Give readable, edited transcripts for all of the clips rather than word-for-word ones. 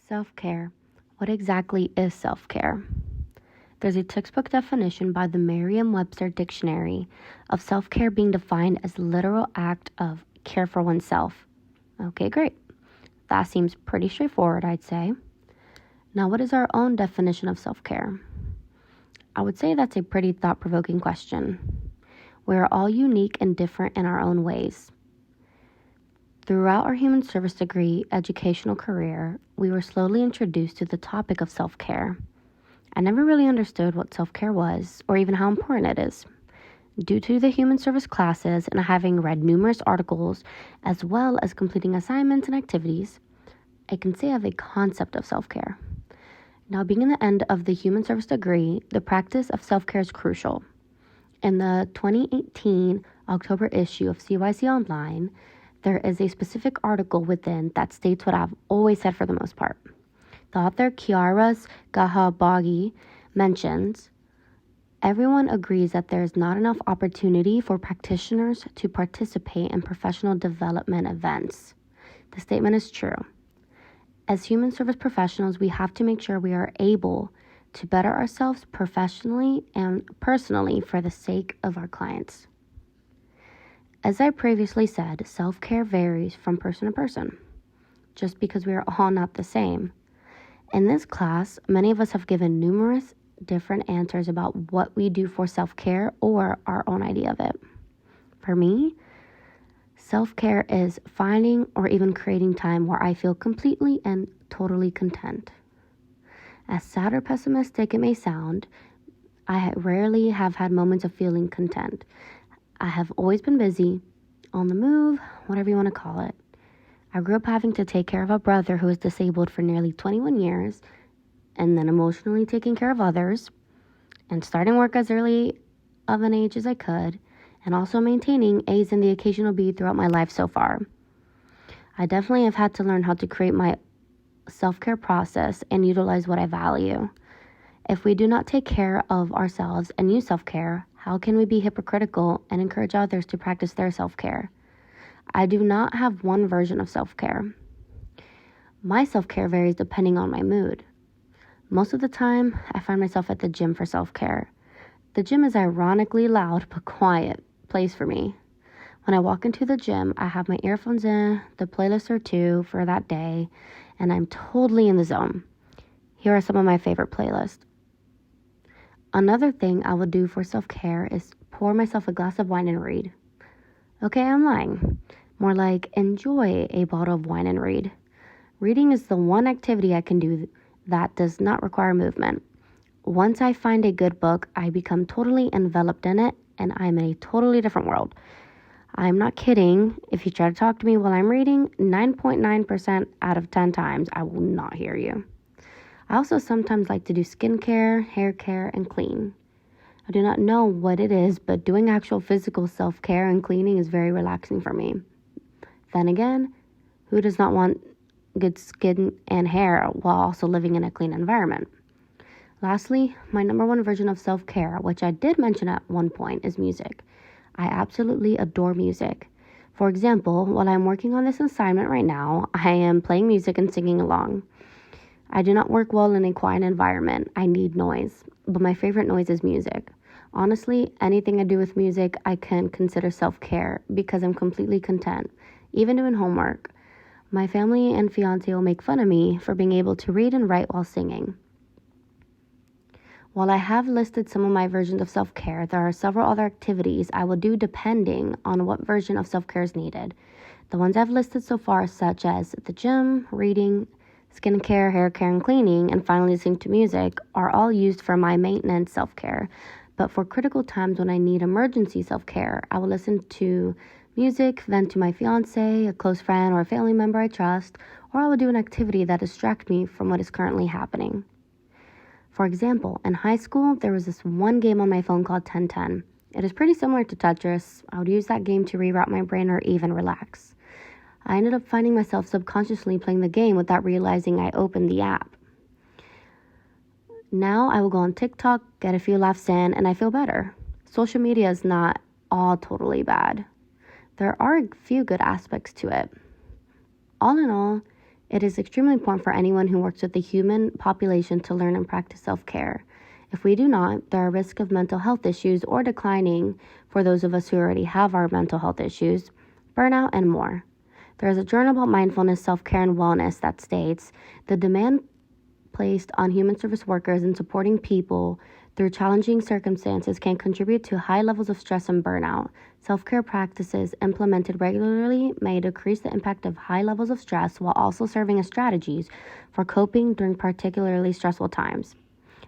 Self-care. What exactly is self-care? There's a textbook definition by the Merriam-Webster Dictionary of self-care being defined as the literal act of care for oneself. Okay, great. That seems pretty straightforward, I'd say. Now, what is our own definition of self-care? I would say that's a pretty thought-provoking question. We are all unique and different in our own ways. Throughout our human service degree educational career, we were slowly introduced to the topic of self-care. I never really understood what self-care was or even how important it is. Due to the human service classes and having read numerous articles as well as completing assignments and activities, I can say I have a concept of self-care. Now, being in the end of the human service degree, the practice of self-care is crucial. In the 2018 October issue of CYC Online, there is a specific article within that states what I've always said for the most part. The author Kiaras Gahabagi mentions, everyone agrees that there is not enough opportunity for practitioners to participate in professional development events. The statement is true. As human service professionals, we have to make sure we are able to better ourselves professionally and personally for the sake of our clients. As I previously said, self-care varies from person to person, just because we are all not the same. In this class, many of us have given numerous different answers about what we do for self-care or our own idea of it. For me, self-care is finding or even creating time where I feel completely and totally content. As sad or pessimistic it may sound, I rarely have had moments of feeling content. I have always been busy, on the move, whatever you want to call it. I grew up having to take care of a brother who was disabled for nearly 21 years, and then emotionally taking care of others, and starting work as early of an age as I could, and also maintaining A's and the occasional B throughout my life so far. I definitely have had to learn how to create my self-care process and utilize what I value. If we do not take care of ourselves and use self-care, how can we be hypocritical and encourage others to practice their self-care? I do not have one version of self-care. My self-care varies depending on my mood. Most of the time, I find myself at the gym for self-care. The gym is ironically loud but quiet place for me. When I walk into the gym, I have my earphones in, the playlist or two for that day, and I'm totally in the zone. Here are some of my favorite playlists. Another thing I will do for self-care is pour myself a glass of wine and read. Okay, I'm lying. More like enjoy a bottle of wine and read. Reading is the one activity I can do that does not require movement. Once I find a good book, I become totally enveloped in it and I'm in a totally different world. I'm not kidding. If you try to talk to me while I'm reading, 9.9% out of 10 times, I will not hear you. I also sometimes like to do skincare, hair care, and clean. I do not know what it is, but doing actual physical self-care and cleaning is very relaxing for me. Then again, who does not want good skin and hair while also living in a clean environment? Lastly, my number one version of self-care, which I did mention at one point, is music. I absolutely adore music. For example, while I'm working on this assignment right now, I am playing music and singing along. I do not work well in a quiet environment. I need noise, but my favorite noise is music. Honestly, anything I do with music, I can consider self-care because I'm completely content, even doing homework. My family and fiance will make fun of me for being able to read and write while singing. While I have listed some of my versions of self-care, there are several other activities I will do depending on what version of self-care is needed. The ones I've listed so far, such as the gym, reading, skincare, hair care, and cleaning, and finally listening to music, are all used for my maintenance self-care. But for critical times when I need emergency self-care, I will listen to music, vent to my fiance, a close friend, or a family member I trust, or I will do an activity that distracts me from what is currently happening. For example, in high school, there was this one game on my phone called 1010. It is pretty similar to Tetris. I would use that game to reroute my brain or even relax. I ended up finding myself subconsciously playing the game without realizing I opened the app. Now I will go on TikTok, get a few laughs in, and I feel better. Social media is not all totally bad. There are a few good aspects to it. All in all, It is extremely important for anyone who works with the human population to learn and practice self-care. If we do not, there are risks of mental health issues or declining for those of us who already have our mental health issues, burnout, and more. There is a journal about mindfulness, self-care, and wellness that states, the demand placed on human service workers in supporting people through challenging circumstances can contribute to high levels of stress and burnout. Self-care practices implemented regularly may decrease the impact of high levels of stress while also serving as strategies for coping during particularly stressful times.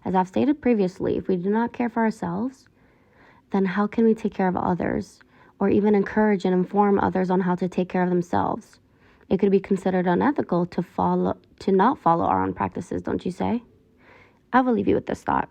As I've stated previously, if we do not care for ourselves, then how can we take care of others or even encourage and inform others on how to take care of themselves? It could be considered unethical to not follow our own practices, don't you say? I will leave you with this thought.